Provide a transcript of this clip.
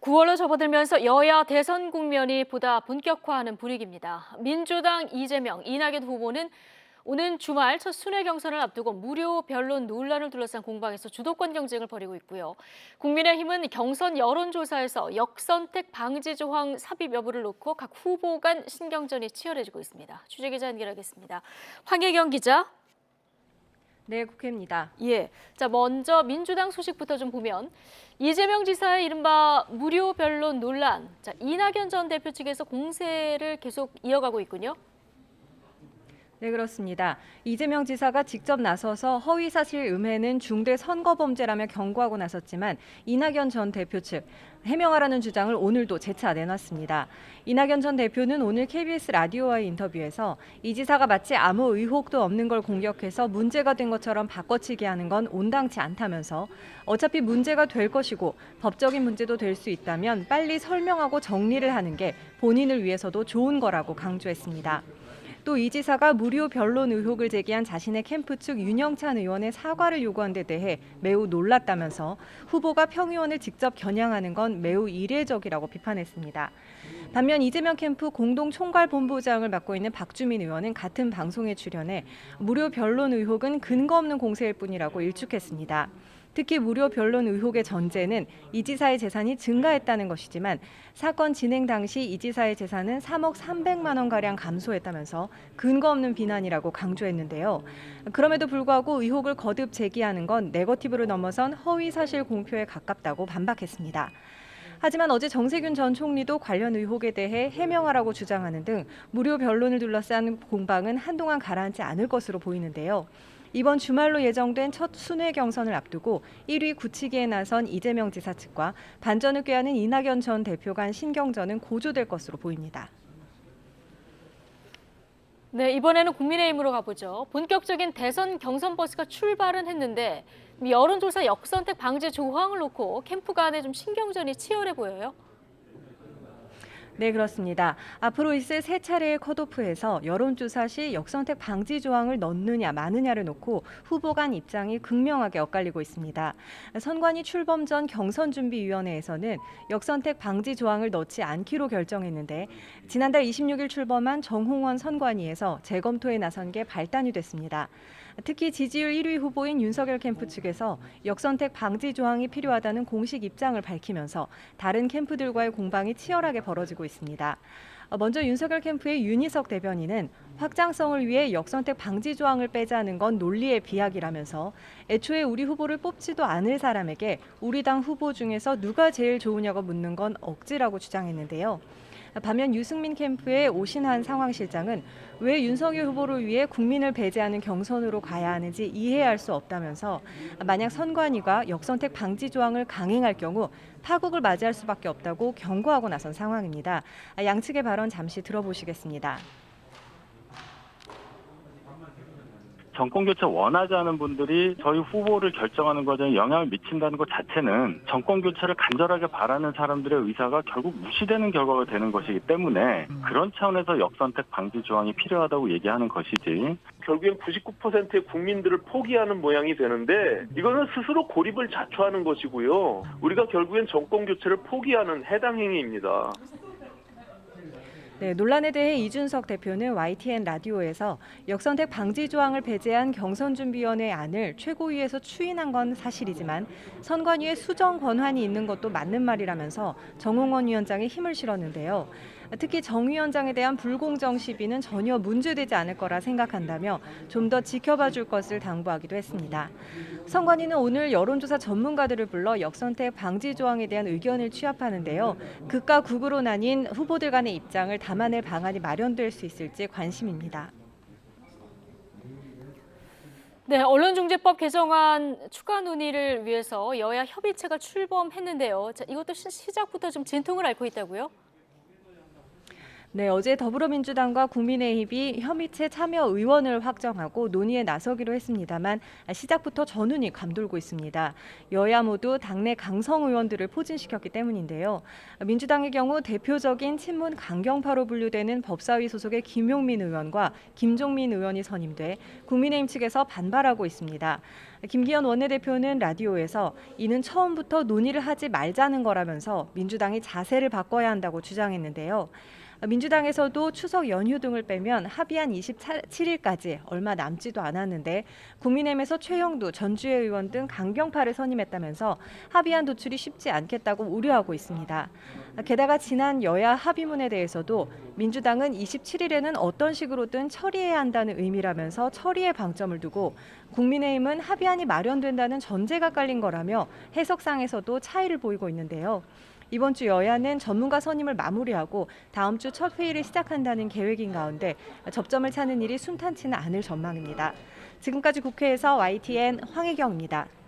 9월로 접어들면서 여야 대선 국면이 보다 본격화하는 분위기입니다. 민주당 이재명, 이낙연 후보는 오는 주말 첫 순회 경선을 앞두고 무료 변론 논란을 둘러싼 공방에서 주도권 경쟁을 벌이고 있고요. 국민의힘은 경선 여론조사에서 역선택 방지 조항 삽입 여부를 놓고 각 후보 간 신경전이 치열해지고 있습니다. 취재기자 연결하겠습니다. 황혜경 기자. 네, 국회입니다. 예. 자, 먼저 민주당 소식부터 좀 보면 이재명 지사의 이른바 무료 변론 논란. 자, 이낙연 전 대표 측에서 공세를 계속 이어가고 있군요. 네, 그렇습니다. 이재명 지사가 직접 나서서 허위사실 음해는 중대 선거범죄라며 경고하고 나섰지만 이낙연 전 대표 측 해명하라는 주장을 오늘도 재차 내놨습니다. 이낙연 전 대표는 오늘 KBS 라디오와의 인터뷰에서 이 지사가 마치 아무 의혹도 없는 걸 공격해서 문제가 된 것처럼 바꿔치기 하는 건 온당치 않다면서 어차피 문제가 될 것이고 법적인 문제도 될 수 있다면 빨리 설명하고 정리를 하는 게 본인을 위해서도 좋은 거라고 강조했습니다. 또 이 지사가 무료 변론 의혹을 제기한 자신의 캠프 측 윤영찬 의원의 사과를 요구한 데 대해 매우 놀랐다면서 후보가 평의원을 직접 겨냥하는 건 매우 이례적이라고 비판했습니다. 반면 이재명 캠프 공동총괄본부장을 맡고 있는 박주민 의원은 같은 방송에 출연해 무료 변론 의혹은 근거 없는 공세일 뿐이라고 일축했습니다. 특히 무료 변론 의혹의 전제는 이 지사의 재산이 증가했다는 것이지만 사건 진행 당시 이 지사의 재산은 3억 300만 원가량 감소했다면서 근거 없는 비난이라고 강조했는데요. 그럼에도 불구하고 의혹을 거듭 제기하는 건 네거티브를 넘어선 허위사실 공표에 가깝다고 반박했습니다. 하지만 어제 정세균 전 총리도 관련 의혹에 대해 해명하라고 주장하는 등 무료 변론을 둘러싼 공방은 한동안 가라앉지 않을 것으로 보이는데요. 이번 주말로 예정된 첫 순회 경선을 앞두고 1위 굳히기에 나선 이재명 지사 측과 반전을 꾀하는 이낙연 전 대표 간 신경전은 고조될 것으로 보입니다. 네, 이번에는 국민의힘으로 가보죠. 본격적인 대선 경선 버스가 출발은 했는데 여론조사 역선택 방지 조항을 놓고 캠프 간에 좀 신경전이 치열해 보여요. 네, 그렇습니다. 앞으로 있을 세 차례의 컷오프에서 여론조사 시 역선택 방지 조항을 넣느냐 마느냐를 놓고 후보 간 입장이 극명하게 엇갈리고 있습니다. 선관위 출범 전 경선준비위원회에서는 역선택 방지 조항을 넣지 않기로 결정했는데 지난달 26일 출범한 정홍원 선관위에서 재검토에 나선 게 발단이 됐습니다. 특히 지지율 1위 후보인 윤석열 캠프 측에서 역선택 방지 조항이 필요하다는 공식 입장을 밝히면서 다른 캠프들과의 공방이 치열하게 벌어지고 있습니다. 먼저 윤석열 캠프의 윤희석 대변인은 확장성을 위해 역선택 방지 조항을 빼자는 건 논리의 비약이라면서 애초에 우리 후보를 뽑지도 않을 사람에게 우리 당 후보 중에서 누가 제일 좋으냐고 묻는 건 억지라고 주장했는데요. 반면 유승민 캠프의 오신환 상황실장은 왜 윤석열 후보를 위해 국민을 배제하는 경선으로 가야 하는지 이해할 수 없다면서 만약 선관위가 역선택 방지 조항을 강행할 경우 파국을 맞이할 수밖에 없다고 경고하고 나선 상황입니다. 양측의 발언 잠시 들어보시겠습니다. 정권교체 원하지 않은 분들이 저희 후보를 결정하는 과정에 영향을 미친다는 것 자체는 정권교체를 간절하게 바라는 사람들의 의사가 결국 무시되는 결과가 되는 것이기 때문에 그런 차원에서 역선택 방지 조항이 필요하다고 얘기하는 것이지. 결국엔 99%의 국민들을 포기하는 모양이 되는데 이거는 스스로 고립을 자초하는 것이고요. 우리가 결국엔 정권교체를 포기하는 해당 행위입니다. 네, 논란에 대해 이준석 대표는 YTN 라디오에서 역선택 방지 조항을 배제한 경선준비위원회 안을 최고위에서 추인한 건 사실이지만 선관위에 수정 권한이 있는 것도 맞는 말이라면서 정홍원 위원장에 힘을 실었는데요. 특히 정 위원장에 대한 불공정 시비는 전혀 문제되지 않을 거라 생각한다며 좀 더 지켜봐 줄 것을 당부하기도 했습니다. 선관위는 오늘 여론조사 전문가들을 불러 역선택 방지 조항에 대한 의견을 취합하는데요. 극과 극으로 나뉜 후보들 간의 입장을 담아낼 방안이 마련될 수 있을지 관심입니다. 네, 언론중재법 개정안 추가 논의를 위해서 여야 협의체가 출범했는데요. 자, 이것도 시작부터 좀 진통을 앓고 있다고요? 네, 어제 더불어민주당과 국민의힘이 협의체 참여 의원을 확정하고 논의에 나서기로 했습니다만 시작부터 전운이 감돌고 있습니다. 여야 모두 당내 강성 의원들을 포진시켰기 때문인데요. 민주당의 경우 대표적인 친문 강경파로 분류되는 법사위 소속의 김용민 의원과 김종민 의원이 선임돼 국민의힘 측에서 반발하고 있습니다. 김기현 원내대표는 라디오에서 이는 처음부터 논의를 하지 말자는 거라면서 민주당이 자세를 바꿔야 한다고 주장했는데요. 민주당에서도 추석 연휴 등을 빼면 합의한 27일까지 얼마 남지도 않았는데 국민의힘에서 최영두, 전주혜 의원 등 강경파를 선임했다면서 합의안 도출이 쉽지 않겠다고 우려하고 있습니다. 게다가 지난 여야 합의문에 대해서도 민주당은 27일에는 어떤 식으로든 처리해야 한다는 의미라면서 처리에 방점을 두고 국민의힘은 합의안이 마련된다는 전제가 깔린 거라며 해석상에서도 차이를 보이고 있는데요. 이번 주 여야는 전문가 선임을 마무리하고 다음 주 첫 회의를 시작한다는 계획인 가운데 접점을 찾는 일이 순탄치는 않을 전망입니다. 지금까지 국회에서 YTN 황혜경입니다.